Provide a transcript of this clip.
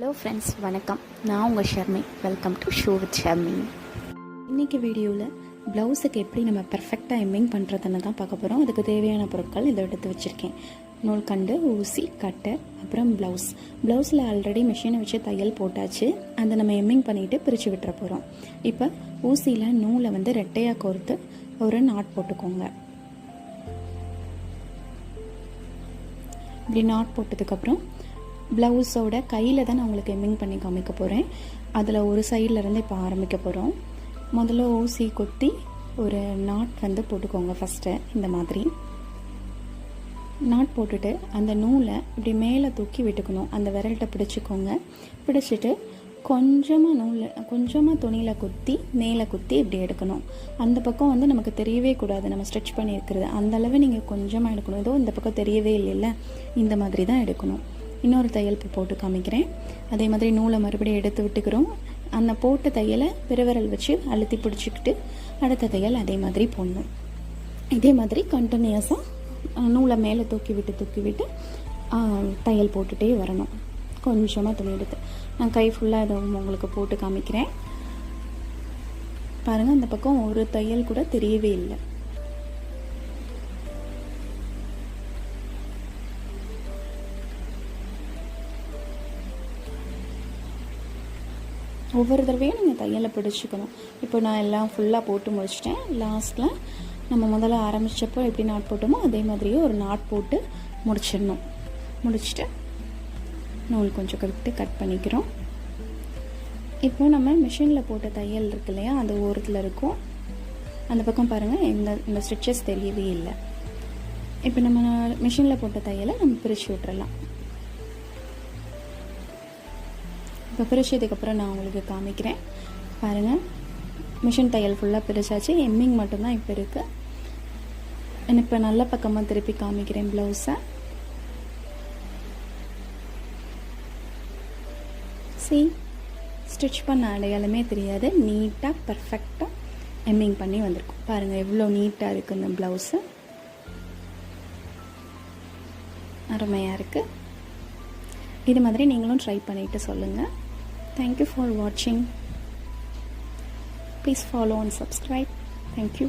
Hello friends, வணக்கம். நான் உங்கள் Sharmi. Welcome to show with Sharmi. இன்றைக்கி வீடியோவில் ப்ளவுஸுக்கு எப்படி நம்ம பெர்ஃபெக்டாக எம்மிங் பண்ணுறதுன்னு தான் பார்க்க போகிறோம். அதுக்கு தேவையான பொருட்கள் இதை எடுத்து வச்சுருக்கேன். நூல்கண்டு, ஊசி, கட்டர், அப்புறம் ப்ளவுஸில் ஆல்ரெடி மிஷினை வச்சு தையல் போட்டாச்சு. அதை நம்ம எம்மிங் பண்ணிவிட்டு பிரித்து விட்டுற போகிறோம். இப்போ ஊசியில் நூலை ரெட்டையாக கோர்த்து ஒரு நாட் போட்டுக்கோங்க. இப்படி நாட் போட்டதுக்கப்புறம் ப்ளவுஸோட கையில் தான் நான் உங்களுக்கு எம்மிங் பண்ணி காமிக்க போகிறேன். அதில் ஒரு சைட்லேருந்து இப்போ ஆரம்பிக்க போகிறோம். முதல்ல ஊசி கொத்தி ஒரு நாட் போட்டுக்கோங்க. ஃபஸ்ட்டு இந்த மாதிரி நாட் போட்டுட்டு அந்த நூலை இப்படி மேலே தூக்கி விட்டுக்கணும். அந்த விரல்கிட்ட பிடிச்சிக்கோங்க. பிடிச்சிட்டு கொஞ்சமாக துணியில் குத்தி மேலே குத்தி இப்படி எடுக்கணும். அந்த பக்கம் நமக்கு தெரியவே கூடாது, நம்ம ஸ்ட்ரெச் பண்ணியிருக்கிறது. அந்தளவு நீங்கள் கொஞ்சமாக எடுக்கணும். ஏதோ இந்த பக்கம் தெரியவே இல்லைல்ல, இந்த மாதிரி தான் எடுக்கணும். இன்னொரு தையல் போட்டு காமிக்கிறேன். அதே மாதிரி நூலை மறுபடியும் எடுத்து விட்டுக்கிறோம். அந்த போட்ட தையலை பிறவிரல் வச்சு அழுத்தி பிடிச்சிக்கிட்டு அடுத்த தையல் அதே மாதிரி போடணும். இதே மாதிரி கண்டினியூஸாக நூலை மேலே தூக்கி விட்டு தையல் போட்டுகிட்டே வரணும். கொஞ்சமாக துணி எடுத்து நான் கை ஃபுல்லாக இதை உங்களுக்கு போட்டு காமிக்கிறேன். பாருங்கள், அந்த பக்கம் ஒரு தையல் கூட தெரியவே இல்லை. ஒவ்வொரு தடவையும் நீங்கள் தையலை பிடிச்சிக்கணும். இப்போ நான் எல்லாம் ஃபுல்லாக போட்டு முடிச்சிட்டேன். லாஸ்ட்டில் நம்ம முதல்ல ஆரம்பித்தப்போ எப்படி நாட் போட்டோமோ அதே மாதிரியே ஒரு நாட் போட்டு முடிச்சிடணும். முடிச்சுட்டு நூல் கொஞ்சம் கட் பண்ணிக்கிறோம். இப்போ நம்ம மிஷினில் போட்ட தையல் இருக்கு இல்லையா, அது ஓரத்தில் இருக்கும். அந்த பக்கம் பாருங்கள், இந்த ஸ்டிச்சஸ் தெரியவே இல்லை. இப்போ நம்ம மிஷினில் போட்ட தையலை நம்ம பிரித்து விட்டுறலாம். இப்போ பிரிச்சதுக்கப்புறம் நான் உங்களுக்கு காமிக்கிறேன். பாருங்கள், மிஷின் தையல் ஃபுல்லாக பிரிச்சாச்சு. எம்மிங் மட்டும்தான் இப்போ இருக்குது. இப்போ நல்ல பக்கமாக திருப்பி காமிக்கிறேன் ப்ளவுஸை. ஸ்டிச் பண்ண அடையாளமே தெரியாது. நீட்டாக பர்ஃபெக்டாக எம்மிங் பண்ணி வந்திருக்கும். பாருங்கள் எவ்வளோ நீட்டாக இருக்குது இந்த ப்ளவுஸு. அருமையாக இருக்குது. இது மாதிரி நீங்களும் ட்ரை பண்ணிவிட்டு சொல்லுங்கள். Thank you for watching. Please follow and subscribe. Thank you.